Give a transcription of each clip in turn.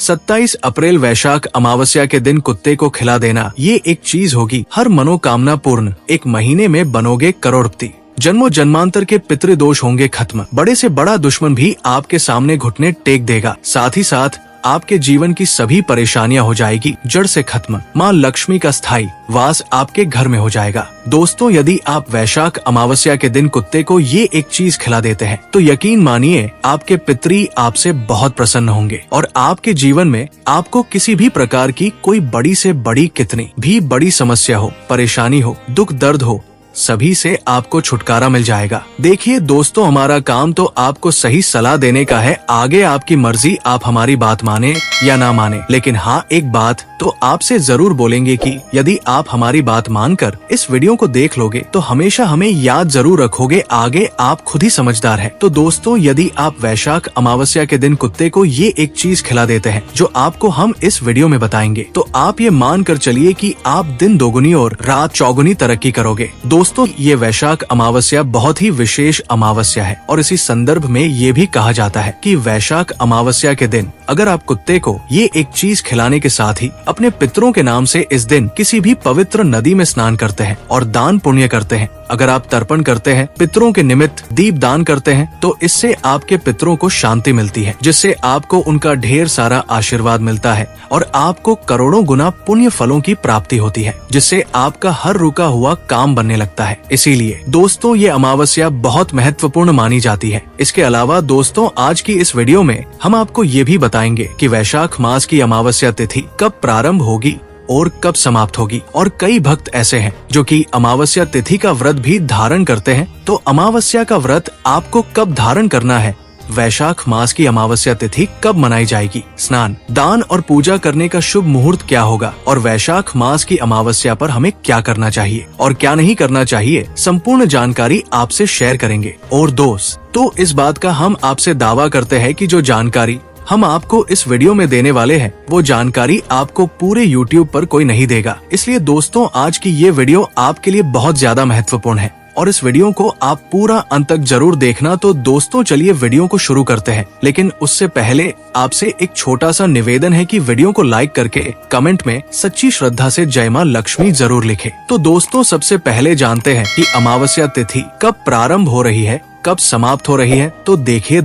27 अप्रैल वैशाख अमावस्या के दिन कुत्ते को खिला देना ये एक चीज होगी हर मनोकामना पूर्ण। एक महीने में बनोगे करोड़पति। जन्मों जन्मांतर के पितृदोष होंगे खत्म। बड़े से बड़ा दुश्मन भी आपके सामने घुटने टेक देगा। साथ ही साथ आपके जीवन की सभी परेशानियां हो जाएगी जड़ से खत्म। माँ लक्ष्मी का स्थायी वास आपके घर में हो जाएगा। दोस्तों, यदि आप वैशाख अमावस्या के दिन कुत्ते को ये एक चीज खिला देते हैं तो यकीन मानिए आपके पितरी आपसे बहुत प्रसन्न होंगे और आपके जीवन में आपको किसी भी प्रकार की कोई बड़ी से बड़ी कितनी भी बड़ी समस्या हो, परेशानी हो, दुख दर्द हो, सभी से आपको छुटकारा मिल जाएगा। देखिए दोस्तों, हमारा काम तो आपको सही सलाह देने का है। आगे आपकी मर्जी, आप हमारी बात माने या ना माने। लेकिन हाँ, एक बात तो आपसे जरूर बोलेंगे कि यदि आप हमारी बात मानकर इस वीडियो को देख लोगे तो हमेशा हमें याद जरूर रखोगे। आगे आप खुद ही समझदार हैं। तो दोस्तों, यदि आप वैशाख अमावस्या के दिन कुत्ते को ये एक चीज खिला देते हैं जो आपको हम इस वीडियो में बताएंगे, तो आप ये मान कर चलिए कि आप दिन दोगुनी और रात चौगुनी तरक्की करोगे। दोस्तों, ये वैशाख अमावस्या बहुत ही विशेष अमावस्या है और इसी संदर्भ में ये भी कहा जाता है कि वैशाख अमावस्या के दिन अगर आप कुत्ते को ये एक चीज खिलाने के साथ ही अपने पितरों के नाम से इस दिन किसी भी पवित्र नदी में स्नान करते हैं और दान पुण्य करते हैं, अगर आप तर्पण करते हैं, पितरों के निमित्त दीप दान करते हैं, तो इससे आपके पितरों को शांति मिलती है, जिससे आपको उनका ढेर सारा आशीर्वाद मिलता है और आपको करोड़ों गुना पुण्य फलों की प्राप्ति होती है, जिससे आपका हर रुका हुआ काम बनने लगता है। इसीलिए दोस्तों, ये अमावस्या बहुत महत्वपूर्ण मानी जाती है। इसके अलावा दोस्तों, आज की इस वीडियो में हम आपको ये भी बताएंगे कि वैशाख मास की अमावस्या तिथि कब प्रारंभ होगी और कब समाप्त होगी। और कई भक्त ऐसे हैं जो कि अमावस्या तिथि का व्रत भी धारण करते हैं। तो अमावस्या का व्रत आपको कब धारण करना है, वैशाख मास की अमावस्या तिथि कब मनाई जाएगी, स्नान, दान और पूजा करने का शुभ मुहूर्त क्या होगा और वैशाख मास की अमावस्या पर हमें क्या करना चाहिए और क्या नहीं करना चाहिए, संपूर्ण जानकारी आपसे शेयर करेंगे। और दोस्तों, इस बात का हम आपसे दावा करते हैं कि जो जानकारी हम आपको इस वीडियो में देने वाले हैं वो जानकारी आपको पूरे YouTube पर कोई नहीं देगा। इसलिए दोस्तों, आज की ये वीडियो आपके लिए बहुत ज्यादा महत्वपूर्ण है और इस वीडियो को आप पूरा अंत तक जरूर देखना। तो दोस्तों, चलिए वीडियो को शुरू करते हैं। लेकिन उससे पहले आपसे एक छोटा सा निवेदन है कि वीडियो को लाइक करके कमेंट में सच्ची श्रद्धा से जय मां लक्ष्मी जरूर लिखें। तो दोस्तों, सबसे पहले जानते हैं कि अमावस्या तिथि कब प्रारंभ हो रही है, कब समाप्त हो रही है। तो देखिए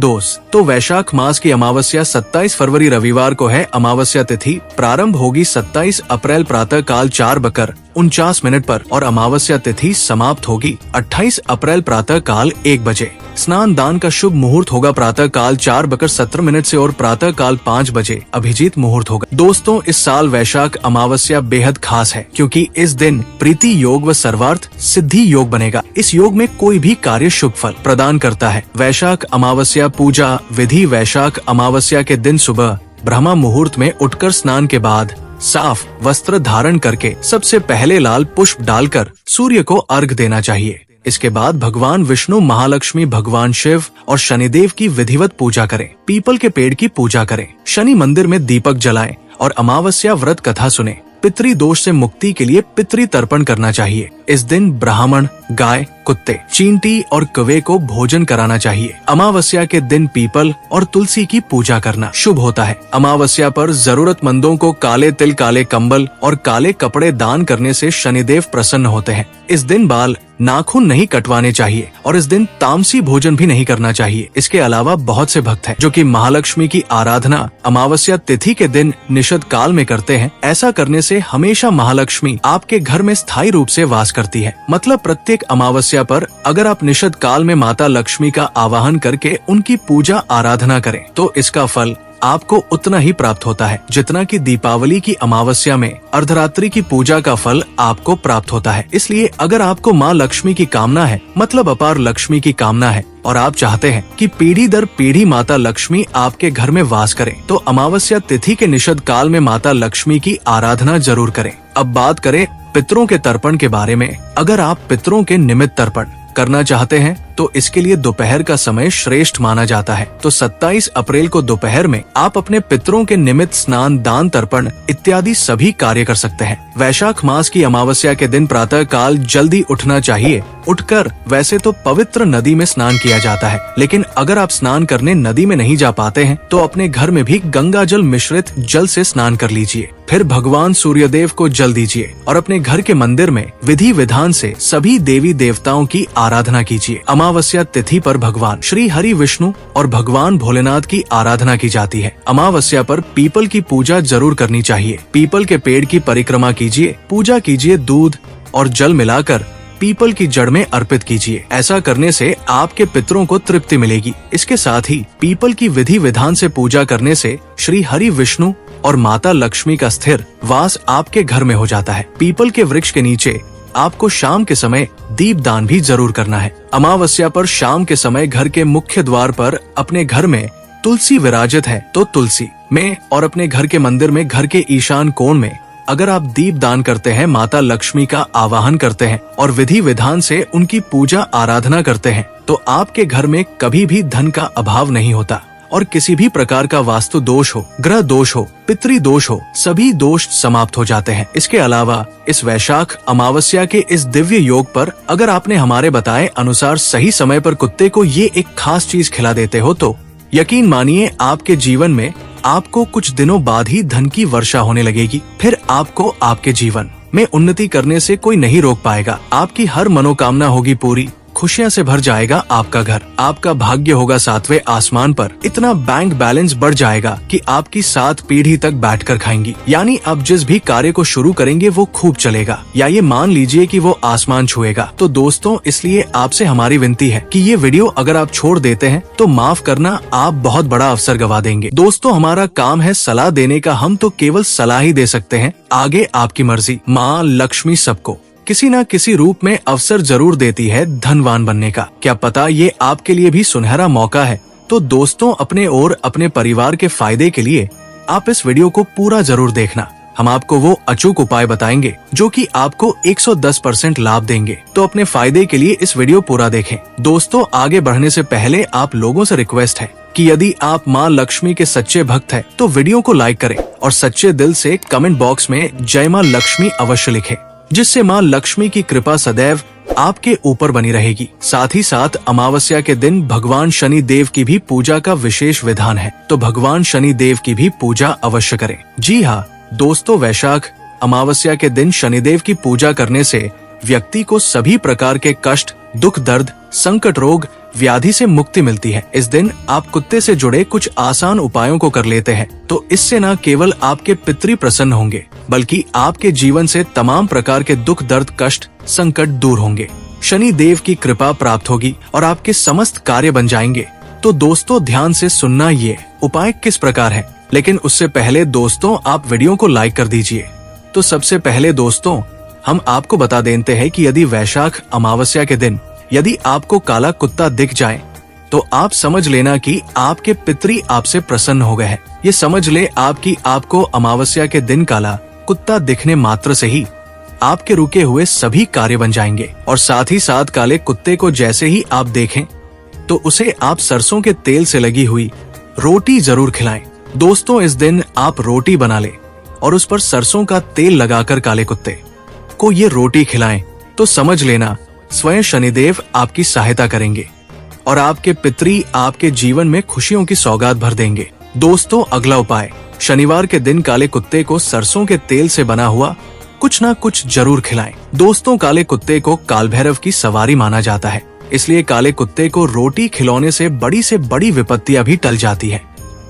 तो वैशाख मास की अमावस्या 27 फरवरी रविवार को है। अमावस्या तिथि प्रारंभ होगी 27 अप्रैल प्रातः काल 4:49 पर और अमावस्या तिथि समाप्त होगी 28 अप्रैल प्रातः काल 1 बजे। स्नान दान का शुभ मुहूर्त होगा प्रातः काल 4:17 से और प्रातः काल 5 बजे अभिजीत मुहूर्त होगा। दोस्तों, इस साल वैशाख अमावस्या बेहद खास है क्योंकि इस दिन प्रीति योग व सर्वार्थ सिद्धि योग बनेगा। इस योग में कोई भी कार्य शुभ फल प्रदान करता है। वैशाख अमावस्या पूजा विधि। वैशाख अमावस्या के दिन सुबह ब्रह्मा मुहूर्त में उठकर स्नान के बाद साफ वस्त्र धारण करके सबसे पहले लाल पुष्प डालकर सूर्य को अर्घ देना चाहिए। इसके बाद भगवान विष्णु, महालक्ष्मी, भगवान शिव और शनिदेव की विधिवत पूजा करें। पीपल के पेड़ की पूजा करें, शनि मंदिर में दीपक जलाएं और अमावस्या व्रत कथा सुने। पितृ दोष से मुक्ति के लिए पितृ तर्पण करना चाहिए। इस दिन ब्राह्मण, गाय, कुत्ते, चींटी और कौवे को भोजन कराना चाहिए। अमावस्या के दिन पीपल और तुलसी की पूजा करना शुभ होता है। अमावस्या पर जरूरतमंदों को काले तिल, काले कंबल और काले कपड़े दान करने से शनिदेव प्रसन्न होते हैं। इस दिन बाल, नाखून नहीं कटवाने चाहिए और इस दिन तामसी भोजन भी नहीं करना चाहिए। इसके अलावा बहुत से भक्त हैं जो कि महालक्ष्मी की आराधना अमावस्या तिथि के दिन निषद काल में करते हैं। ऐसा करने से हमेशा महालक्ष्मी आपके घर में स्थायी रूप से वास करती है। मतलब प्रत्येक अमावस्या पर अगर आप निषद काल में माता लक्ष्मी का आवाहन करके उनकी पूजा आराधना करें तो इसका फल आपको उतना ही प्राप्त होता है जितना कि दीपावली की अमावस्या में अर्धरात्रि की पूजा का फल आपको प्राप्त होता है। इसलिए अगर आपको माँ लक्ष्मी की कामना है, मतलब अपार लक्ष्मी की कामना है और आप चाहते हैं कि पीढ़ी दर पीढ़ी माता लक्ष्मी आपके घर में वास करें, तो अमावस्या तिथि के निषद काल में माता लक्ष्मी की आराधना जरूर करें। अब बात करें पितरों के तर्पण के बारे में। अगर आप पितरों के निमित्त तर्पण करना चाहते हैं तो इसके लिए दोपहर का समय श्रेष्ठ माना जाता है। तो 27 अप्रैल को दोपहर में आप अपने पितरों के निमित्त स्नान, दान, तर्पण इत्यादि सभी कार्य कर सकते हैं। वैशाख मास की अमावस्या के दिन प्रातः काल जल्दी उठना चाहिए। उठकर वैसे तो पवित्र नदी में स्नान किया जाता है, लेकिन अगर आप स्नान करने नदी में नहीं जा पाते हैं तो अपने घर में भी गंगा जल मिश्रित जल से स्नान कर लीजिए। फिर भगवान सूर्यदेव को जल दीजिए और अपने घर के मंदिर में विधि विधान से सभी देवी देवताओं की आराधना कीजिए। अमावस्या तिथि पर भगवान श्री हरि विष्णु और भगवान भोलेनाथ की आराधना की जाती है। अमावस्या पर पीपल की पूजा जरूर करनी चाहिए। पीपल के पेड़ की परिक्रमा कीजिए, पूजा कीजिए, दूध और जल मिलाकर पीपल की जड़ में अर्पित कीजिए। ऐसा करने से आपके पितरों को तृप्ति मिलेगी। इसके साथ ही पीपल की विधि विधान से पूजा करने से श्री हरि विष्णु और माता लक्ष्मी का स्थिर वास आपके घर में हो जाता है। पीपल के वृक्ष के नीचे आपको शाम के समय दीप दान भी जरूर करना है। अमावस्या पर शाम के समय घर के मुख्य द्वार पर अपने घर में तुलसी विराजित है तो तुलसी में और अपने घर के मंदिर में घर के ईशान कोण में अगर आप दीप दान करते हैं, माता लक्ष्मी का आवाहन करते हैं और विधि विधान से उनकी पूजा आराधना करते हैं तो आपके घर में कभी भी धन का अभाव नहीं होता और किसी भी प्रकार का वास्तु दोष हो, ग्रह दोष हो, पितृ दोष हो, सभी दोष समाप्त हो जाते हैं। इसके अलावा इस वैशाख अमावस्या के इस दिव्य योग पर अगर आपने हमारे बताए अनुसार सही समय पर कुत्ते को ये एक खास चीज खिला देते हो तो यकीन मानिए आपके जीवन में आपको कुछ दिनों बाद ही धन की वर्षा होने लगेगी। फिर आपको आपके जीवन में उन्नति करने से कोई नहीं रोक पाएगा। आपकी हर मनोकामना होगी पूरी, खुशियां से भर जाएगा आपका घर, आपका भाग्य होगा 7वें आसमान पर, इतना बैंक बैलेंस बढ़ जाएगा कि आपकी 7 पीढ़ी तक बैठकर खाएंगी। यानी आप जिस भी कार्य को शुरू करेंगे वो खूब चलेगा, या ये मान लीजिए कि वो आसमान छुएगा। तो दोस्तों, इसलिए आपसे हमारी विनती है कि ये वीडियो अगर आप छोड़ देते हैं तो माफ करना, आप बहुत बड़ा अवसर गवा देंगे। दोस्तों, हमारा काम है सलाह देने का, हम तो केवल सलाह ही दे सकते हैं, आगे आपकी मर्जी। माँ लक्ष्मी सबको किसी न किसी रूप में अवसर जरूर देती है धनवान बनने का। क्या पता ये आपके लिए भी सुनहरा मौका है। तो दोस्तों, अपने और अपने परिवार के फायदे के लिए आप इस वीडियो को पूरा जरूर देखना। हम आपको वो अचूक उपाय बताएंगे जो कि आपको 110% लाभ देंगे। तो अपने फायदे के लिए इस वीडियो पूरा देखें। दोस्तों, आगे बढ़ने से पहले आप लोगों से रिक्वेस्ट है कि यदि आप माँ लक्ष्मी के सच्चे भक्त हैं तो वीडियो को लाइक करें और सच्चे दिल से कमेंट बॉक्स में जय माँ लक्ष्मी अवश्य लिखें, जिससे माँ लक्ष्मी की कृपा सदैव आपके ऊपर बनी रहेगी। साथ ही साथ अमावस्या के दिन भगवान शनि देव की भी पूजा का विशेष विधान है, तो भगवान शनि देव की भी पूजा अवश्य करें। जी हाँ दोस्तों, वैशाख अमावस्या के दिन शनिदेव की पूजा करने से व्यक्ति को सभी प्रकार के कष्ट, दुख, दर्द, संकट, रोग, व्याधि से मुक्ति मिलती है। इस दिन आप कुत्ते से जुड़े कुछ आसान उपायों को कर लेते हैं तो इससे न केवल आपके पितृ प्रसन्न होंगे बल्कि आपके जीवन से तमाम प्रकार के दुख, दर्द, कष्ट, संकट दूर होंगे। शनि देव की कृपा प्राप्त होगी और आपके समस्त कार्य बन जाएंगे। तो दोस्तों, ध्यान से सुनना ये उपाय किस प्रकार है। लेकिन उससे पहले दोस्तों, आप वीडियो को लाइक कर दीजिए। तो सबसे पहले दोस्तों, हम आपको बता देते हैं कि यदि वैशाख अमावस्या के दिन यदि आपको काला कुत्ता दिख जाए तो आप समझ लेना कि आपके पितृ आपसे प्रसन्न हो गए हैं। ये समझ ले आपको अमावस्या के दिन काला कुत्ता दिखने मात्र से ही आपके रुके हुए सभी कार्य बन जाएंगे। और साथ ही साथ काले कुत्ते को जैसे ही आप देखें तो उसे आप सरसों के तेल से लगी हुई रोटी जरूर खिलाएं। दोस्तों, इस दिन आप रोटी बना ले और उस पर सरसों का तेल लगाकर काले कुत्ते को ये रोटी खिलाएं तो समझ लेना स्वयं शनिदेव आपकी सहायता करेंगे और आपके पितृ आपके जीवन में खुशियों की सौगात भर देंगे। दोस्तों, अगला उपाय, शनिवार के दिन काले कुत्ते को सरसों के तेल से बना हुआ कुछ ना कुछ जरूर खिलाएं। दोस्तों, काले कुत्ते को काल भैरव की सवारी माना जाता है, इसलिए काले कुत्ते को रोटी खिलाने से बड़ी विपत्तियां भी टल जाती है।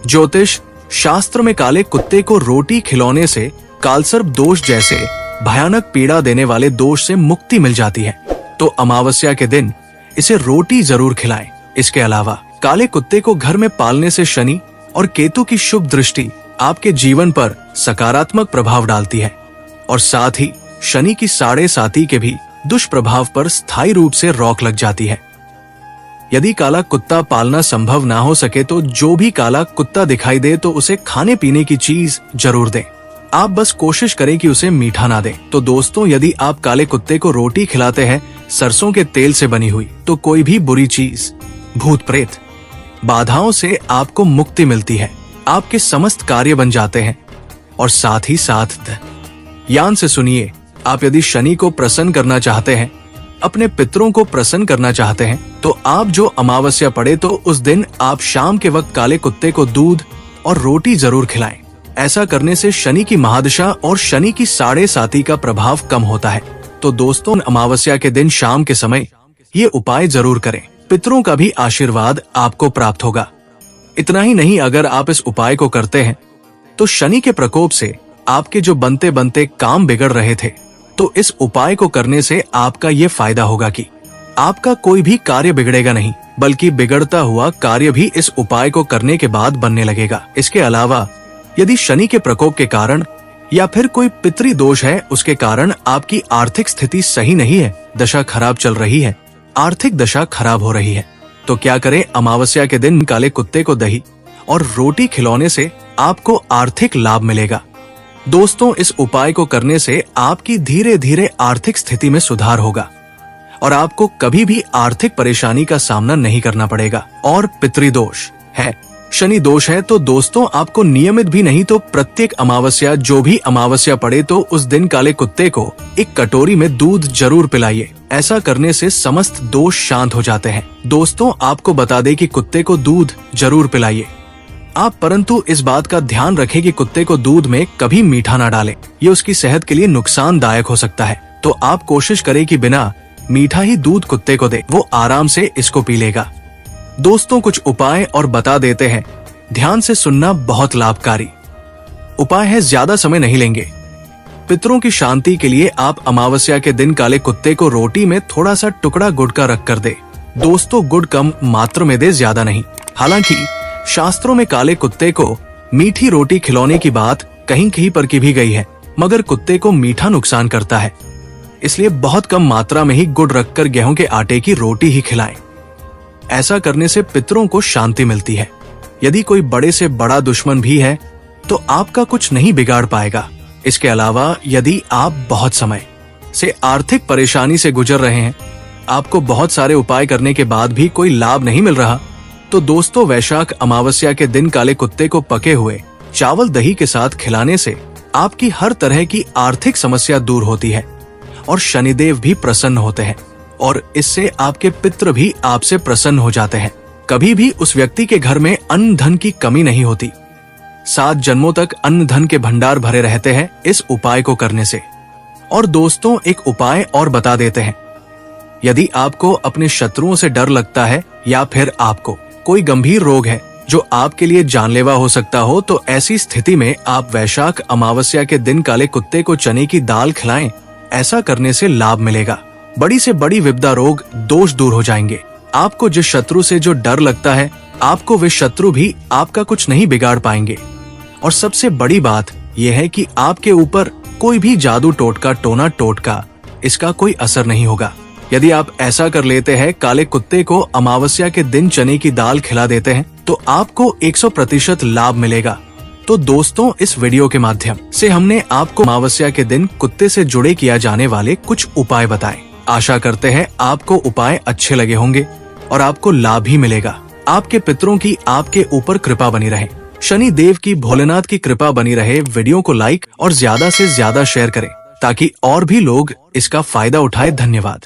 ज्योतिष शास्त्र में काले कुत्ते को रोटी खिलाने से कालसर्प दोष जैसे भयानक पीड़ा देने वाले दोष से मुक्ति मिल जाती है। तो अमावस्या के दिन इसे रोटी जरूर खिलाएं। इसके अलावा काले कुत्ते को घर में पालने से शनि और केतु की शुभ दृष्टि आपके जीवन पर सकारात्मक प्रभाव डालती है और साथ ही शनि की 7.5 के भी दुष्प्रभाव पर स्थायी रूप से रोक लग जाती है। यदि काला कुत्ता पालना संभव ना हो सके तो जो भी काला कुत्ता दिखाई दे तो उसे खाने पीने की चीज जरूर दें। आप बस कोशिश करें कि उसे मीठा ना दें। तो दोस्तों, यदि आप काले कुत्ते को रोटी खिलाते हैं सरसों के तेल से बनी हुई, तो कोई भी बुरी चीज, भूत प्रेत, बाधाओं से आपको मुक्ति मिलती है। आपके समस्त कार्य बन जाते हैं और साथ ही साथ ध्यान से सुनिए, आप यदि शनि को प्रसन्न करना चाहते हैं, अपने पितरों को प्रसन्न करना चाहते हैं, तो आप जो अमावस्या पड़े तो उस दिन आप शाम के वक्त काले कुत्ते को दूध और रोटी जरूर खिलाएं। ऐसा करने से शनि की महादशा और शनि की 7.5 का प्रभाव कम होता है। तो दोस्तों, अमावस्या के दिन शाम के समय ये उपाय जरूर करें। पितरों का भी आशीर्वाद आपको प्राप्त होगा। इतना ही नहीं, अगर आप इस उपाय को करते हैं तो शनि के प्रकोप से आपके जो बनते बनते काम बिगड़ रहे थे, तो इस उपाय को करने से आपका ये फायदा होगा कि आपका कोई भी कार्य बिगड़ेगा नहीं, बल्कि बिगड़ता हुआ कार्य भी इस उपाय को करने के बाद बनने लगेगा। इसके अलावा यदि शनि के प्रकोप के कारण या फिर कोई पितरी दोष है, उसके कारण आपकी आर्थिक स्थिति सही नहीं है, दशा खराब चल रही है, आर्थिक दशा खराब हो रही है, तो क्या करें, अमावस्या के दिन काले कुत्ते को दही और रोटी खिलाने से आपको आर्थिक लाभ मिलेगा। दोस्तों, इस उपाय को करने से आपकी धीरे धीरे आर्थिक स्थिति में सुधार होगा और आपको कभी भी आर्थिक परेशानी का सामना नहीं करना पड़ेगा। और पितृदोष है, शनि दोष है, तो दोस्तों आपको नियमित भी नहीं तो प्रत्येक अमावस्या, जो भी अमावस्या पड़े, तो उस दिन काले कुत्ते को एक कटोरी में दूध जरूर पिलाइए। ऐसा करने से समस्त दोष शांत हो जाते हैं। दोस्तों, आपको बता दें कि कुत्ते को दूध जरूर पिलाइए आप, परंतु इस बात का ध्यान रखें कि कुत्ते को दूध में कभी मीठा ना डालें, ये उसकी सेहत के लिए नुकसानदायक हो सकता है। तो आप कोशिश करें कि बिना मीठा ही दूध कुत्ते को दे, वो आराम से इसको पी लेगा। दोस्तों, कुछ उपाय और बता देते हैं, ध्यान से सुनना, बहुत लाभकारी उपाय है, ज्यादा समय नहीं लेंगे। पितरों की शांति के लिए आप अमावस्या के दिन काले कुत्ते को रोटी में थोड़ा सा टुकड़ा गुड़ का रख कर दे। दोस्तों, गुड़ कम मात्र में दे, ज्यादा नहीं। हालांकि शास्त्रों में काले कुत्ते को मीठी रोटी खिलाने की बात कहीं कहीं पर की भी गई है, मगर कुत्ते को मीठा नुकसान करता है, इसलिए बहुत कम मात्रा में ही गुड़ रखकर गेहूं के आटे की रोटी ही खिलाएं। ऐसा करने से पितरों को शांति मिलती है। यदि कोई बड़े से बड़ा दुश्मन भी है तो आपका कुछ नहीं बिगाड़ पाएगा। इसके अलावा यदि आप बहुत समय से आर्थिक परेशानी से गुजर रहे हैं, आपको बहुत सारे उपाय करने के बाद भी कोई लाभ नहीं मिल रहा, तो दोस्तों, वैशाख अमावस्या के दिन काले कुत्ते को पके हुए चावल दही के साथ खिलाने से आपकी हर तरह की आर्थिक समस्या दूर होती है और शनिदेव भी प्रसन्न होते हैं और इससे आपके पितृ भी आपसे प्रसन्न हो जाते हैं। कभी भी उस व्यक्ति के घर में अन्न धन की कमी नहीं होती। 7 जन्मों तक अन्न धन के भंडार भरे रहते हैं इस उपाय को करने से। और दोस्तों, एक उपाय और बता देते हैं, यदि आपको अपने शत्रुओं से डर लगता है या फिर आपको कोई गंभीर रोग है जो आपके लिए जानलेवा हो सकता हो, तो ऐसी स्थिति में आप वैशाख अमावस्या के दिन काले कुत्ते को चने की दाल खिलाएं। ऐसा करने से लाभ मिलेगा। बड़ी से बड़ी विपदा, रोग, दोष दूर हो जाएंगे। आपको जिस शत्रु से जो डर लगता है, आपको वे शत्रु भी आपका कुछ नहीं बिगाड़ पाएंगे। और सबसे बड़ी बात यह है कि आपके ऊपर कोई भी जादू टोटका, टोना टोटका, इसका कोई असर नहीं होगा। यदि आप ऐसा कर लेते हैं, काले कुत्ते को अमावस्या के दिन चने की दाल खिला देते हैं, तो आपको 100% लाभ मिलेगा। तो दोस्तों, इस वीडियो के माध्यम से हमने आपको अमावस्या के दिन कुत्ते से जुड़े किया जाने वाले कुछ उपाय बताए। आशा करते हैं आपको उपाय अच्छे लगे होंगे और आपको लाभ भी मिलेगा। आपके पितरों की आपके ऊपर कृपा बनी रहे, शनि देव की, भोलेनाथ की कृपा बनी रहे। वीडियो को लाइक और ज्यादा से ज्यादा शेयर करें ताकि और भी लोग इसका फायदा उठाए। धन्यवाद।